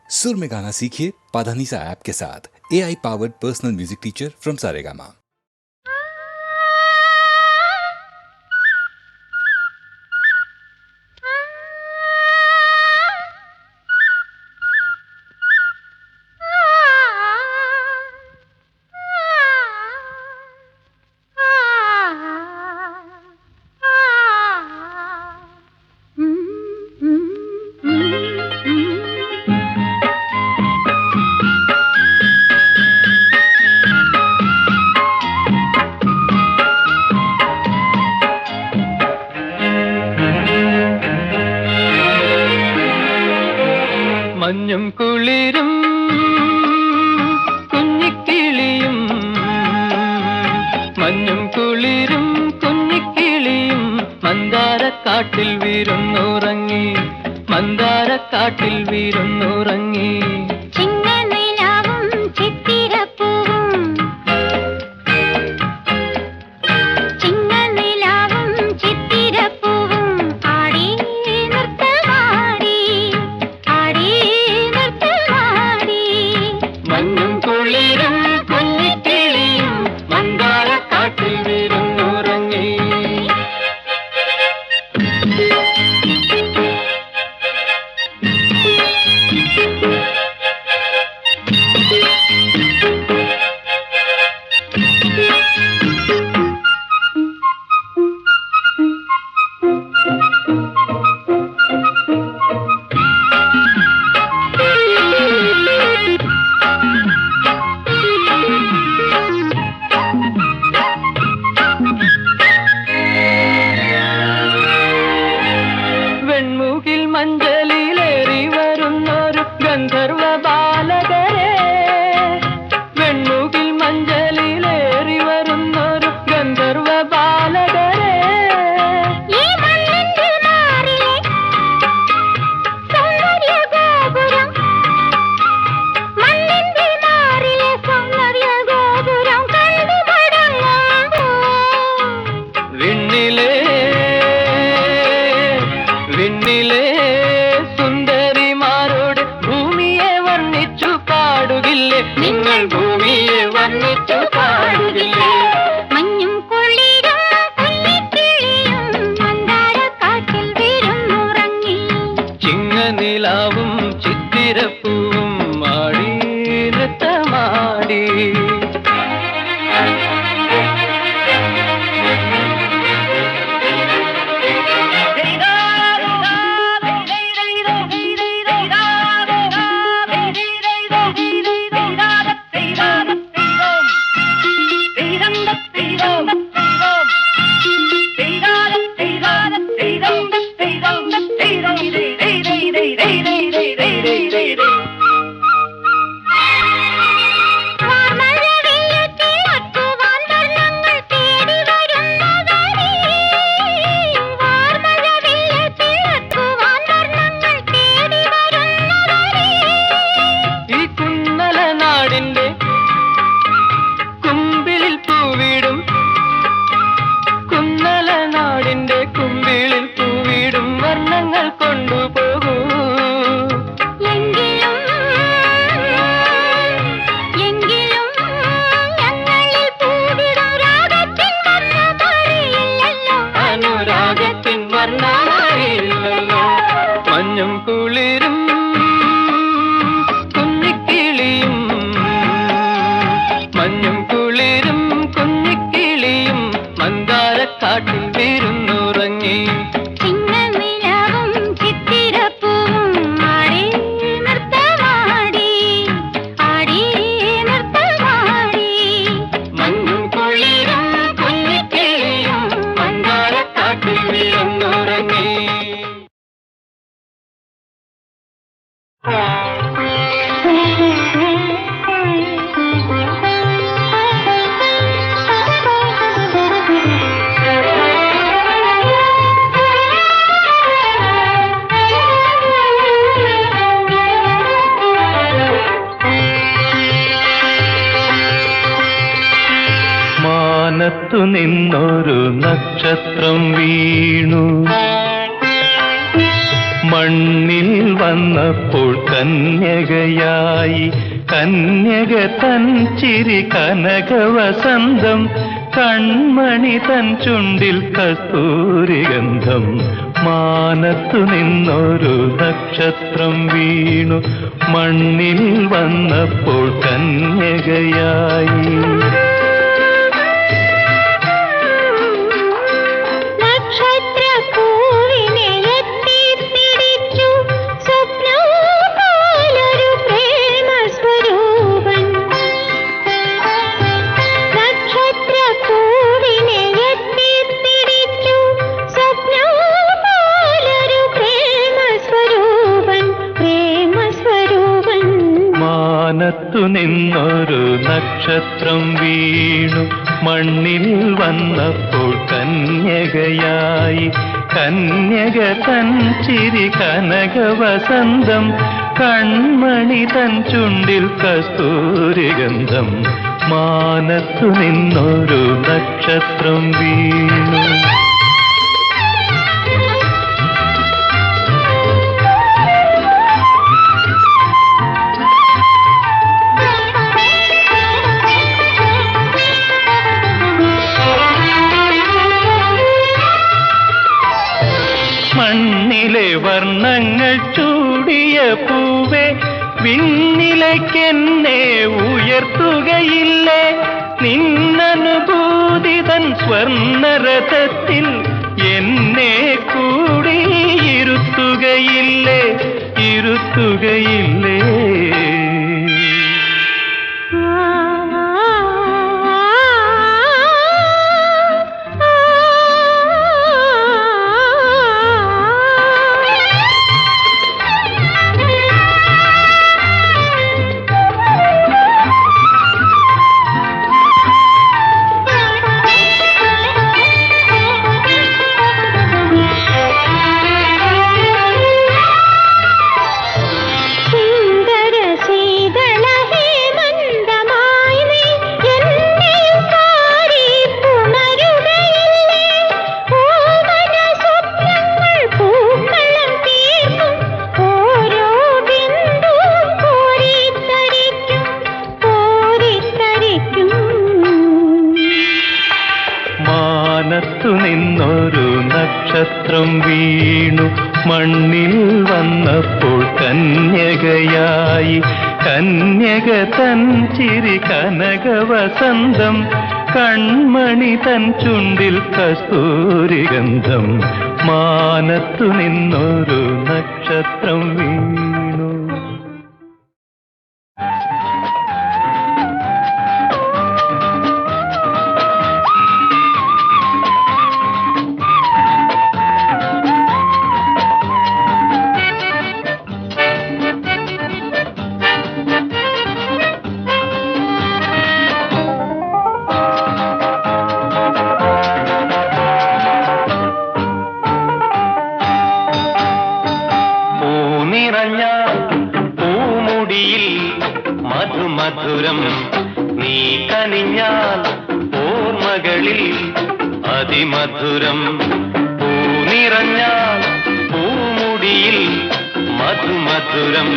सुर में गाना सीखिए पाधानीसा ऐप के साथ। AI powered personal music teacher from Saregama. മഞ്ഞും കുളിരും കുഞ്ഞിക്കിളിയും മഞ്ഞും കുളിരും കുഞ്ഞിക്കിളിയും മന്ദാരക്കാട്ടിൽ വീരുന്നുറങ്ങി മന്ദാരക്കാട്ടിൽ വീരുന്നുറങ്ങി മഞ്ചലിലേറി വരുന്നൊരു ഗന്ധർവ ബാലകരെ വെണ്ണുകിൽ മഞ്ചലിലേറി വരുന്നൊരു ഗന്ധർവ ബാലകരെ ഈ മണ്ണിന്റെ മാറിലെ സൗന്ദര്യ ഗോപുരം മണ്ണിന്റെ മാറിലെ സൗന്ദര്യ ഗോപുരം കണ്ടു മടങ്ങുമ്പോൾ വിണ്ണിലെ സുന്ദരിമാരോട് ഭൂമിയെ വർണ്ണിച്ചു പാടുകില്ലേ നിങ്ങൾ ഭൂമിയെ വർണ്ണിച്ചു പാടുകില്ലേ മഞ്ഞും കുളിരും കുഞ്ഞിക്കിളിയും മന്ദാരക്കാട്ടിൽ വീരുന്നുറങ്ങി ചിങ്ങനിലാവും ചിത്തിരപ്പൂവും മാടി നൃത്തമാടി കുമ്പിളിൽ പൂവിടും കുന്നല നാടിന്റെ കുമ്പിളിൽ പൂവിടും വർണ്ണങ്ങൾ കൊണ്ടുപോകൂ എങ്കിലും ഞങ്ങളിൽ പൂവിടും രാഗത്തിൻ വർണ്ണമറിയില്ലല്ലോ അനുരാഗത്തിൻ വർണ്ണമറിയില്ലല്ലോ മഞ്ഞും കുളിരും മഞ്ഞും കുളിരും കുഞ്ഞിക്കിളിയും മന്ദാരക്കാട്ടിൽ വീരുന്നുറങ്ങി ചിങ്ങനിലാവും ചിത്തിരപ്പൂവും ആടി നൃത്തമാടി ആടി നൃത്തമാടി മഞ്ഞും കുളിരും കുഞ്ഞിക്കിളിയും മന്ദാരക്കാട്ടിൽ വീരുന്നുറങ്ങി മാനത്തു നിന്നൊരു നക്ഷത്രം വീണു മണ്ണിൽ വന്നപ്പോൾ കന്യകയായി കന്യക തൻ ചിരി കനകവസന്തം കൺമണി തൻ ചുണ്ടിൽ കസ്തൂരിഗന്ധം മാനത്തു നിന്നൊരു നക്ഷത്രം വീണു മണ്ണിൽ വന്നപ്പോൾ കന്യകയായി മാനത്തു നിന്നൊരു നക്ഷത്രം വീണു മണ്ണിൽ വന്നപ്പോൾ കന്യകയായി കന്യക തൻ ചിരി കനകവസന്തം കൺമണി തൻ ചുണ്ടിൽ കസ്തൂരിഗന്ധം മാനത്തു നിന്നൊരു നക്ഷത്രം വീണു മണ്ണിലെ വർണ്ണങ്ങൾ ചൂടിയ പൂവേ വിണ്ണിലേക്കെന്നെ ഉയർത്തുകയില്ലേ നിന്നനുഭൂതി തൻ സ്വർണ്ണരഥത്തിൽ എന്നെ കൂടി ഇരുത്തുകയില്ലേ ഇരുത്തുകയില്ലേ മാനത്തു നിന്നൊരു നക്ഷത്രം വീണു മണ്ണിൽ വന്നപ്പോൾ കന്യകയായി കന്യക തൻ ചിരി കനകവസന്തം കൺമണി തൻ ചുണ്ടിൽ കസ്തൂരിഗന്ധം മാനത്തു നിന്നൊരു നക്ഷത്രം വീണു മധുരം നീ കനിഞ്ഞാൽ ഓർമ്മകളിൽ അതിമധുരം പൂനിറഞ്ഞാൽ പൂമുടിയിൽ മധുമധുരം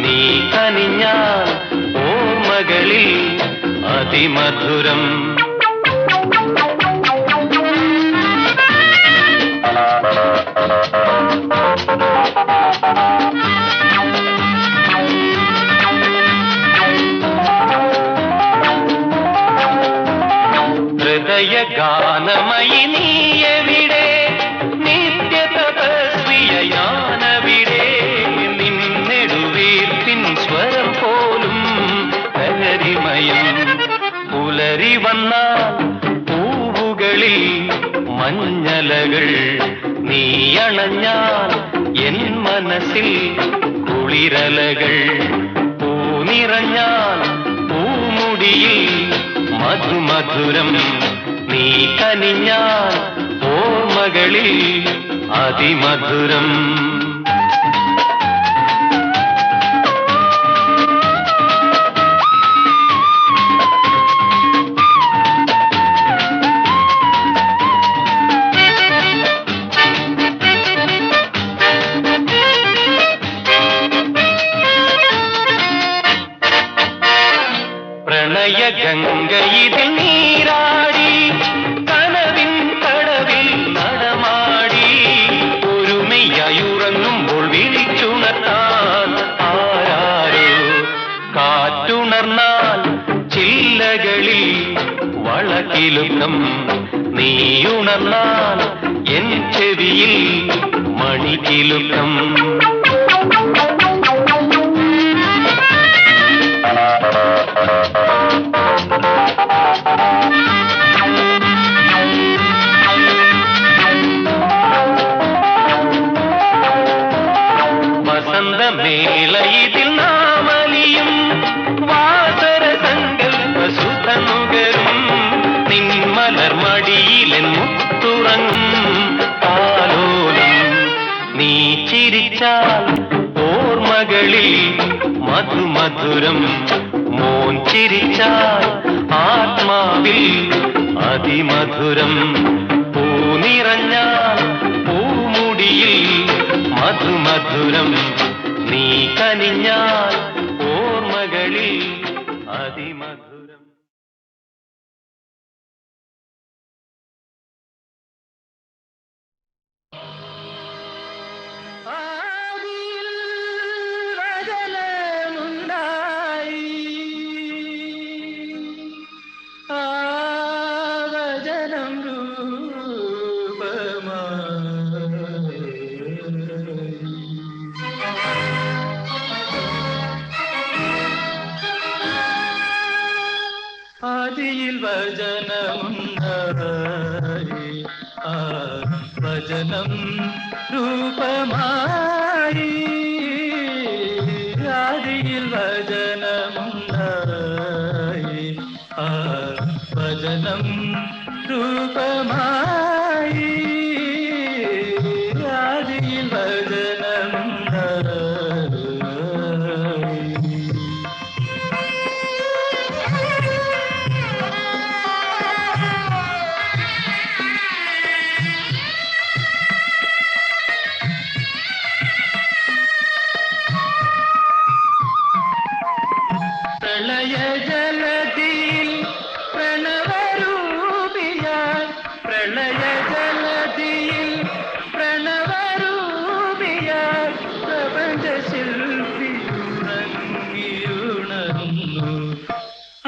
നീ കനിഞ്ഞാൽ ഓർമ്മകളിൽ അതിമധുരം ഹൃദയഗാനമയി നീ എവിടെ നിത്യ തപസ്വിയാനവിടെ നിന്നെടുവീർപ്പിൻ സ്വരം പോലും ലഹരിമയം പുലരി വന്നാൽ പൂവുകളിൽ മഞ്ഞലകൾ നീ അണഞ്ഞാൽ എൻ മനസ്സിൽ കുളിരലകൾ പൂനിറഞ്ഞാൽ പൂമുടിയിൽ മധുമധുരം നീ കനിഞ്ഞാൽ ഓർമ്മകളിൽ അതിമധുരം പ്രണയ ഗംഗയിതിൽ നീരാടി കനവിൻ കടവിൽ നടമാടി ഒരുമയായുറങ്ങുമ്പോൾ വിളിച്ചുണർത്താൻ ആരാരോ കാറ്റുണർന്നാൽ ചില്ലകളിൽ വളകിലുക്കം നീയുണർന്നാൽ എൻ ചെവിയിൽ മണികിലുക്കം വസന്തമേളയിതിൽ നാമലിയും വാസര സങ്കൽപ്പ സുധനുകരും നിന്മലർ മടിയിലെൻ മുത്തുറങ്ങും താലോലം നീ ചിരിച്ചാൽ ഓർമ്മകളിൽ മധുമധുരം മോൻ ചിരിച്ചാൽ ആത്മാവിൽ അതിമധുരം പൂ നിറഞ്ഞാൽ പൂമുടിയിൽ മധുമധുരം നീ കനിഞ്ഞാൽ ഓർമ്മകളിൽ അതിമധുരം. ആദിയിൽ വചനമുണ്ടായി ആ വചനം രൂപമായി ആദിയിൽ വചനമുണ്ടായി ആ വചനം രൂപമായി ആദിയിൽ വചനമുണ്ടായി. പ്രളയ ജലധിയിൽ പ്രണവരൂപിയായി പ്രളയ ജലധിയിൽ പ്രണവരൂപിയായി പ്രപഞ്ച ശില്പിയുണർന്നു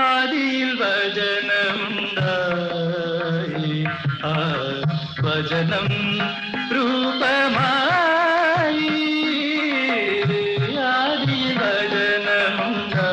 ആദിയിൽ വചനമുണ്ടായി ആ വചനം രൂപമായി ആദിയിൽ വചനമുണ്ടായി.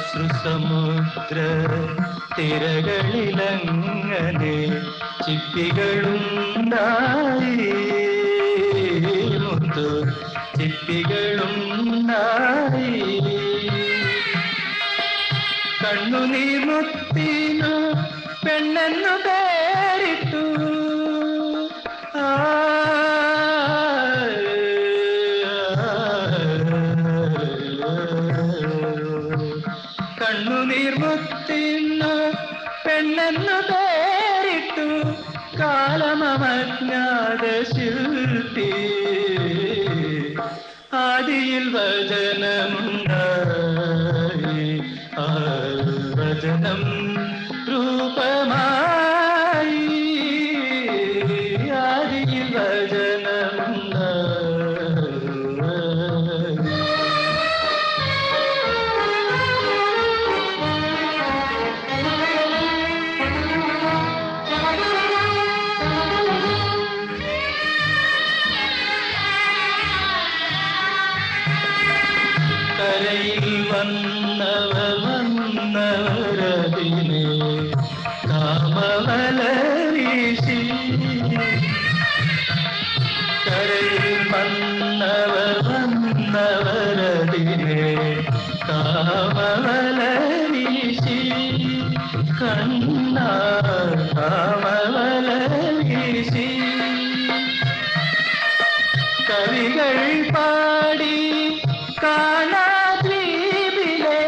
അശ്രുസമുദ്ര തിരകളിലങ്ങനെ ചിപ്പികളുണ്ടായി മുത്തു ചിപ്പികളുണ്ടായി കണ്ണുനീർ മുത്തിനു പെണ്ണെന്നു പേരിട്ടു കണ്ണുനീർ മുത്തിനു പെണ്ണെന്നു പേരിട്ടു കാലമജ്ഞാത ശില്പി ആദിയിൽ വചനമുണ്ടായി ആ വചനം രൂപമായി ആദിയിൽ വചനമുണ്ടായി. കരയിൽ വന്നവരതിനെ കാമവലരീശി കരയിൽ വന്നവരതിനെ കാമവലരീശി കണ്ണാമവല വീശി കവികൾ പാടി കാണാദ്വീപിലെ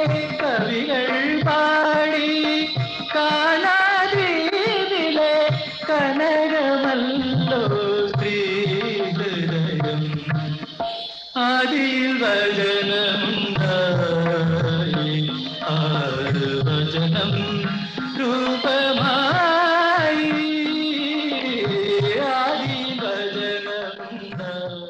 കവികൾ പാടി കാണാദ്വീപിലെ കനകമല്ലോ സ്ത്രീഹൃദയം ആദിയിൽ വചനമുണ്ടായി ആറ് വചനം രൂപമായി ആദിയിൽ വചനമുണ്ടായി.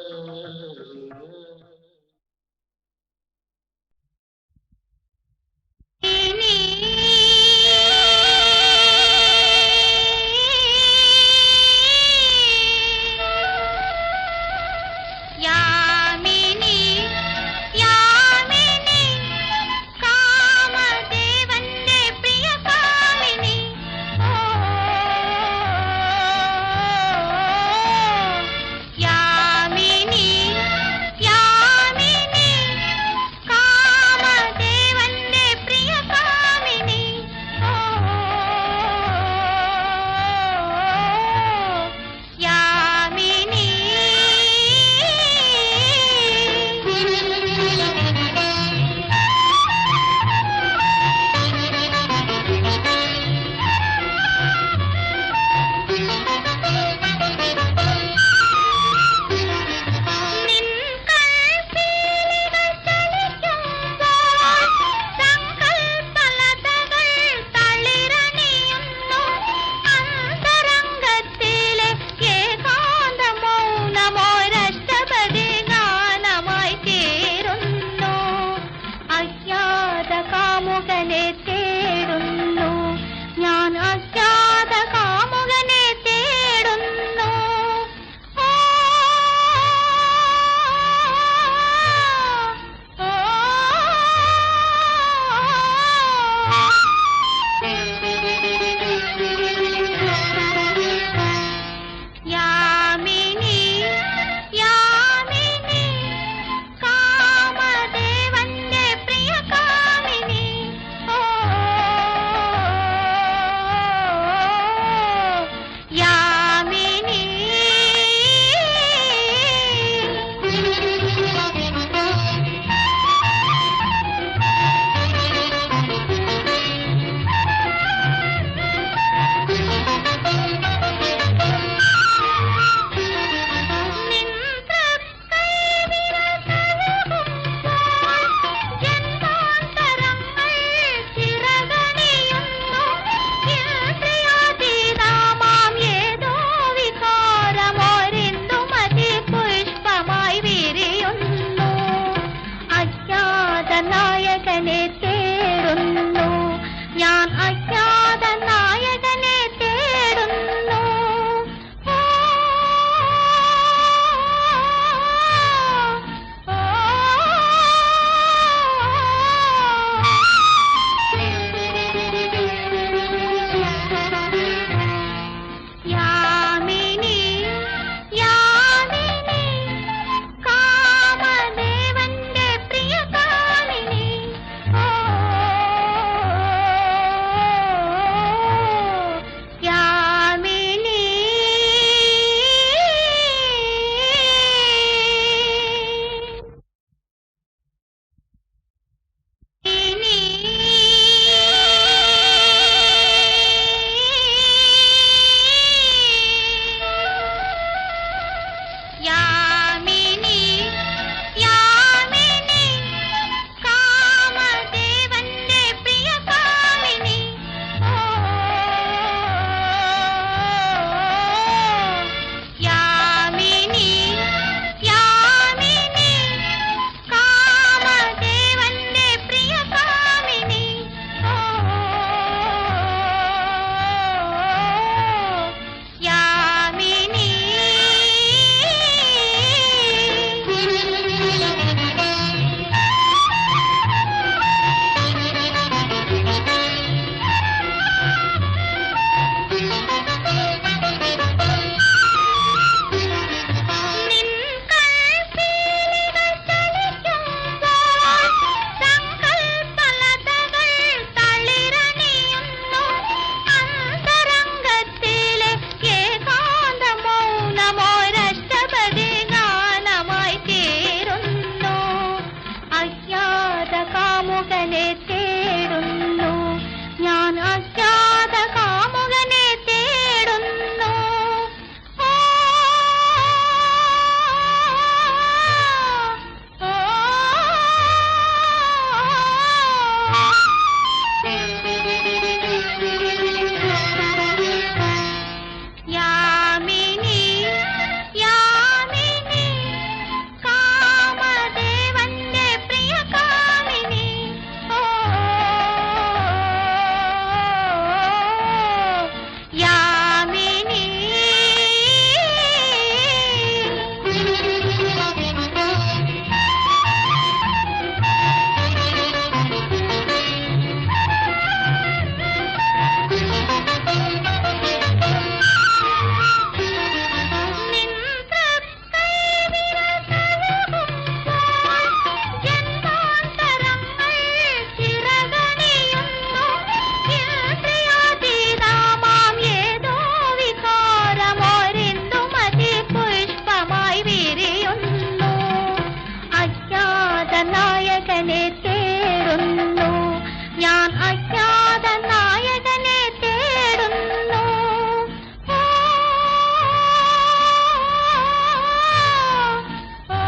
കാമുകനെ തേടുന്നു ഞാൻ അജ്ഞാത കാമുകനെ തേടുന്നു ഓ, ഓ, യാമിനി യാമിനി കാമദേവന്റെ പ്രിയ കാമിനി ഓ, യാമിനി നായകനെ തേടുന്നു ഞാൻ അജ്ഞാത നായകനെ തേടുന്നു ഓ, ഓ,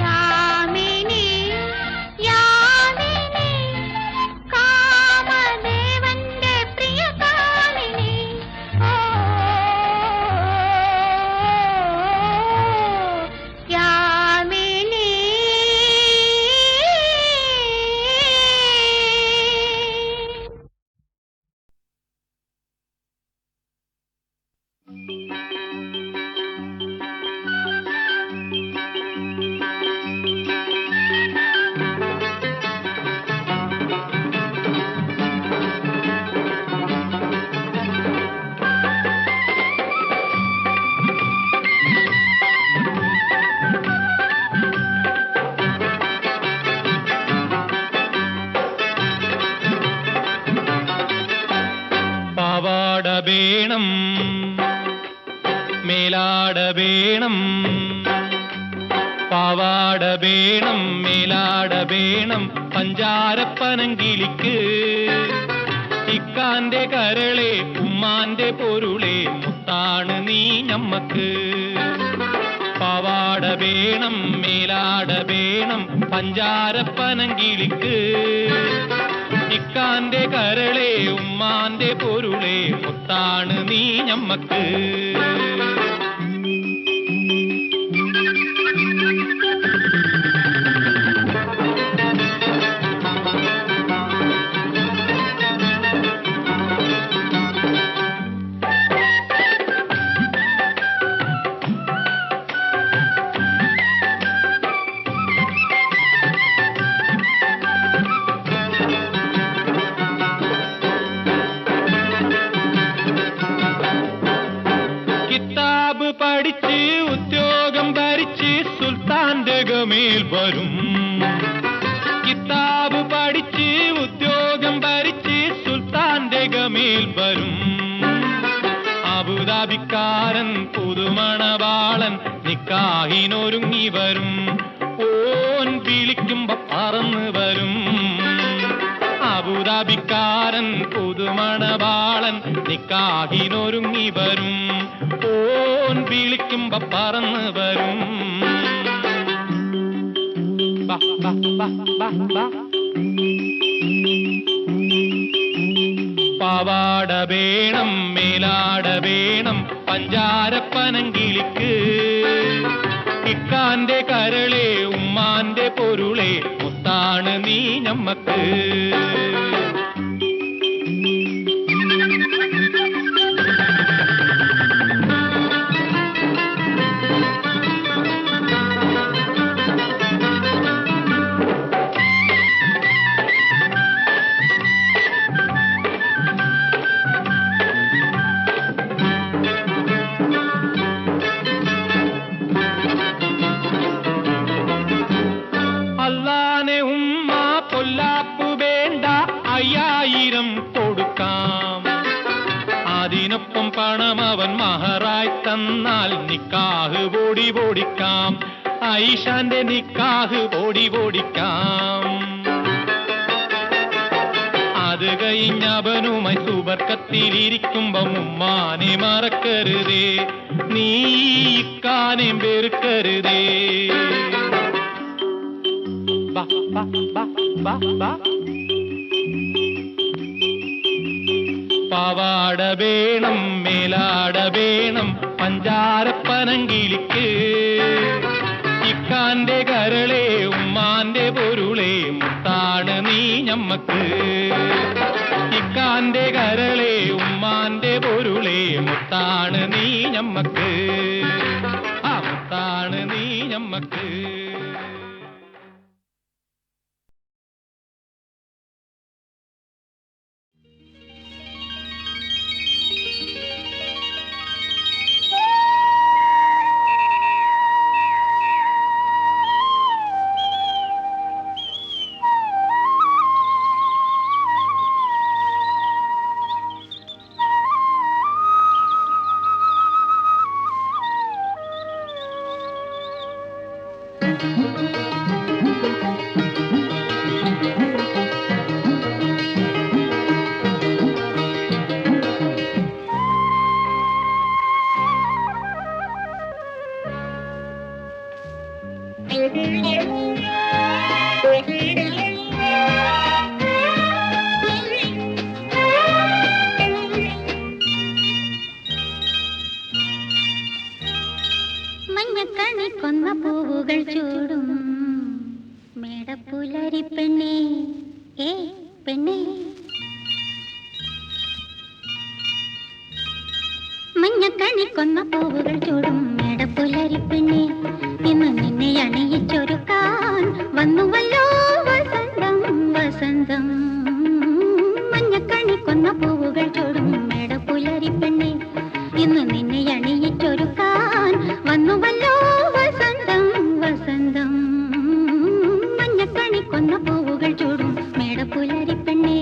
യാമിനി യാമിനി കാമദേവന്റെ പ്രിയ കാമിനി ഓ, യാമിനി പാവാട വേണം മേലാട വേണം പാവാട വേണം മേലാട വേണം പഞ്ചാരപ്പനങ്കിളിക്ക് ഇക്കാന്റെ കരളെ ഉമ്മാന്റെ പൊരുളെ മുത്താണ് നീ ഞമ്മക്ക് പാവാട വേണം മേലാട വേണം പഞ്ചാരപ്പനങ്കിളിക്ക് ഇക്കാന്റെ കരളെ ഉമ്മാന്റെ പൊരുളെ മുത്താണ് നീ ഞമ്മക്ക് കിതാബ് പഠിച്ച് ഉദ്യോഗം ഭരിച്ച് സുൽത്താന്റെ ഗമേൽ വരും കിതാബ് പഠിച്ച് ഉദ്യോഗം ഭരിച്ച് സുൽത്താന്റെ ഗമേൽ വരും അബുദാബിക്കാരൻ പുതുമണവാളൻ നിക്കാഹിനൊരുങ്ങി വരും ഓൻ വിളിക്കുമ്പോ പറന്ന് വരും അബുദാബിക്കാരൻ പുതുമണവാളൻ നിക്കാഹിനൊരുങ്ങി വരും ഓൻ വിളിക്കുമ്പോ പറന്ന് വരും ബാ, ബാ, ബാ, ബാ, ബാ. പാവാട വേണം മേലാട വേണം പഞ്ചാരപ്പനങ്കിളിക്ക് ഇക്കാന്റെ കരളെ ഉമ്മാന്റെ പൊരുളെ മുത്താണ് നീ ഞമ്മക്ക് ഞാൻ മഹറായി തന്നാൽ നിക്കാഹ് പൊടി പൊടിക്കാം, ഐഷാന്റെ നിക്കാഹ് പൊടി പൊടിക്കാം. അത് കഴിഞ്ഞവനുമായി സുബർക്കത്തിലിരിക്കുമ്പോ ഉമ്മാനെ മറക്കരുതേ, നീ ഇക്കാനെ വെറുക്കരുതേ. ബാ ബാ ബാ ബാ ബാ. പാവാട വേണം മേലാട വേണം പഞ്ചാരപ്പനങ്കിളിക്ക്, ഇക്കാന്റെ കരളെ ഉമ്മാന്റെ പൊരുളെ മുത്താണ് നീ ഞമ്മക്ക്. ഇക്കാന്റെ കരളെ ഉമ്മാന്റെ പൊരുളെ മുത്താണ് നീ ഞമ്മക്ക്, ആ മുത്താണ് നീ ഞമ്മക്ക്. മഞ്ഞക്കണി കൊന്ന പൂവുകൾ ചൂടും മേടപ്പുലരി പെണ്ണേ, ഏ പെണ്ണേ. മഞ്ഞക്കണി കൊന്ന പൂവുകൾ ചൂടും മേടപ്പുലരി പെണ്ണേ, ഇന്ന് നിന്നെ അണിയിച്ചൊരുക്കാൻ വന്നുവല്ലോ വസന്തം വസന്തം. മഞ്ഞക്കണി കൊന്ന പൂവുകൾ ചൂടും മേടപ്പുലരി പെണ്ണേ, ഇന്ന് നിന്നെ അണിയിച്ചൊരുക്കാൻ വന്നുവല്ലോ വസന്തം വസന്തം. മഞ്ഞക്കണി കൊന്ന പൂവുകൾ ചൂടും മേടപ്പുലരി പെണ്ണേ.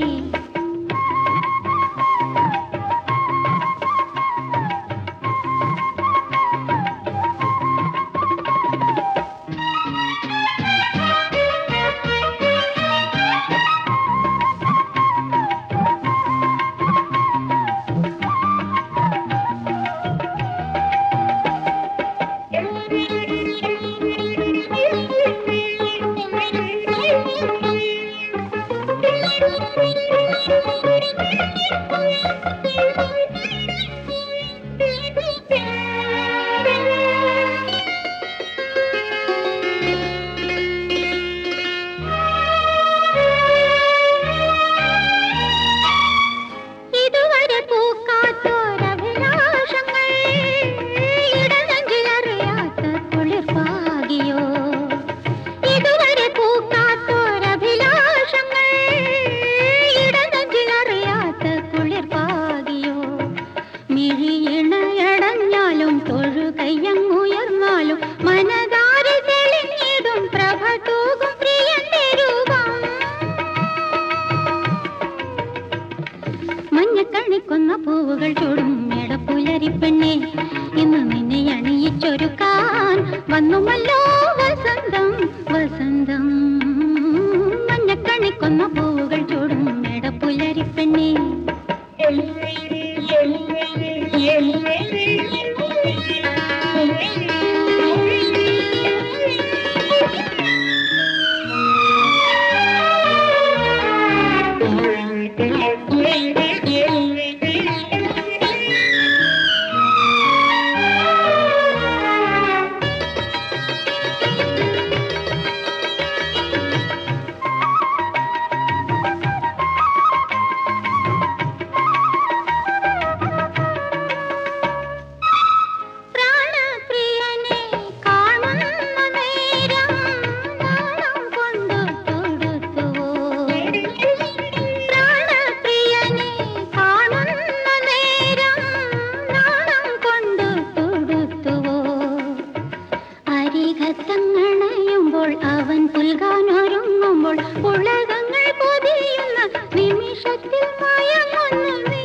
മഞ്ഞക്കണിക്കൊന്ന പൂവുകൾ ചൂടും മേടപ്പുലരി പെണ്ണേ, ഇന്ന് നിന്നെ അണിയിച്ചൊരുക്കാൻ വന്നുമല്ലോ വസന്തം വസന്തം. മഞ്ഞക്കണിക്കൊന്ന പൂവുകൾ ചൂടും മേടപ്പുലരി പെണ്ണേ. അവൻ പുൽകാനൊരുങ്ങുമ്പോൾ ഉലകങ്ങൾ പൊതിയുന്ന നിമിഷത്തിൽ മയങ്ങുന്നു നീ.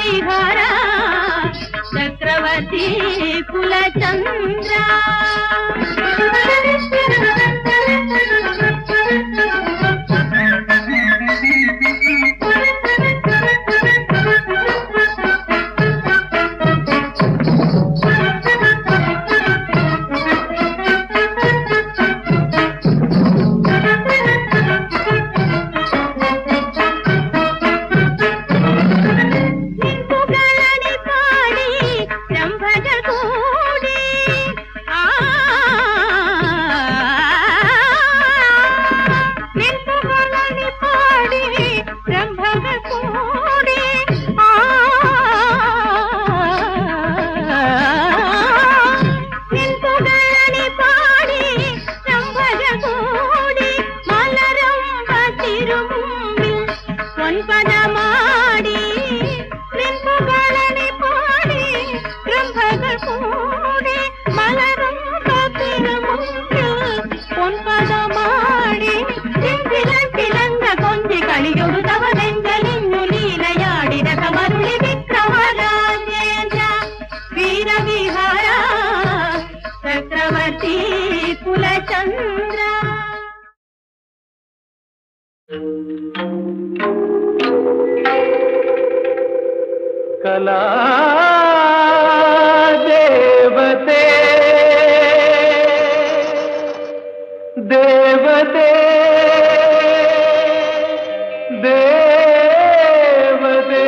വീരവിഹാര ചക്രവർത്തി കുലചന്ദ്ര കലാദേവതേ ദേവതേ ദേവതേ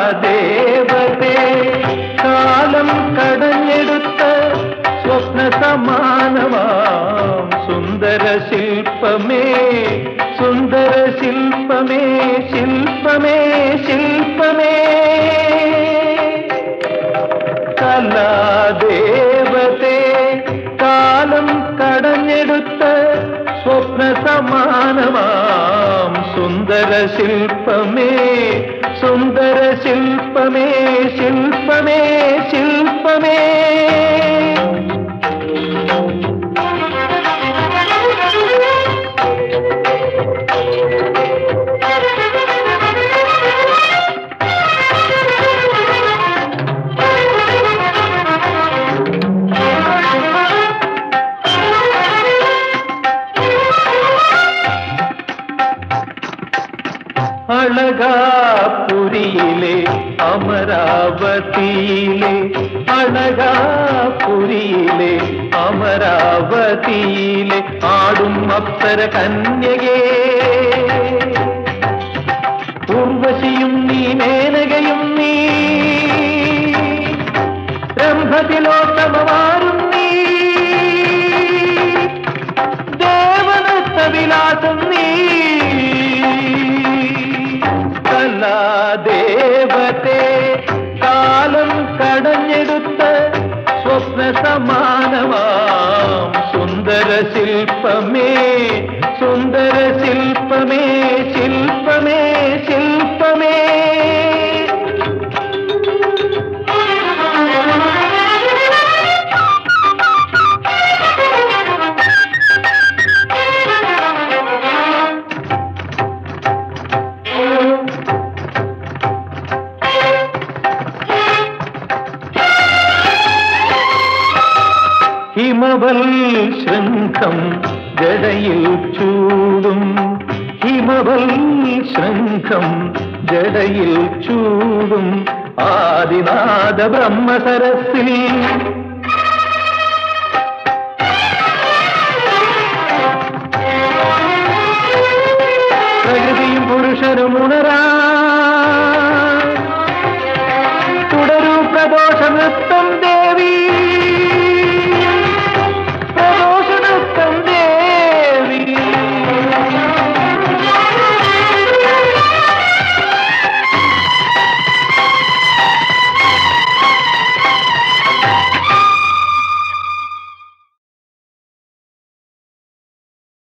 കലാദേവതേ കാലം കടഞ്ഞെടുത്ത സ്വപ്ന സമാനമാം സുന്ദര ശില്പമേ സുന്ദര ശില്പമേ ശില്പമേ ശില്പമേ കലാദേവതേ കാലം കടഞ്ഞെടുത്ത സ്വപ്ന സമാനമാം സുന്ദര ശില്പമേ സുന്ദര ശില്പമേ ശില്പമേ ശില്പമേ അളകാപുരിയിലെ അമരാവതിയിലെ അളകാപുരിയിലെ അമരാവതിയിലെ ആടും അപ്സര കന്യകേ ഉർവശിയും നീ മേനകയും നീ ബ്രഹ്മതിലോത്തമമാരും നീ ദേവനത്തവിലാസം നീ കലാദേവതേ കാലം കടഞ്ഞെടുത്ത സ്വപ്ന സമാനമാം സുന്ദര ശില്പമേ സുന്ദര ശില്പമേ ശില്പമേ ശില്പമേ ഹിമവൽ ശൃംഖം ജടയിൽ ചൂടും ഹിമവൽ ശൃംഖം ജടയിൽ ചൂടും ആദിനാഥ ബ്രഹ്മസരസിൽ പ്രകൃതിയും പുരുഷനും ഉണരാ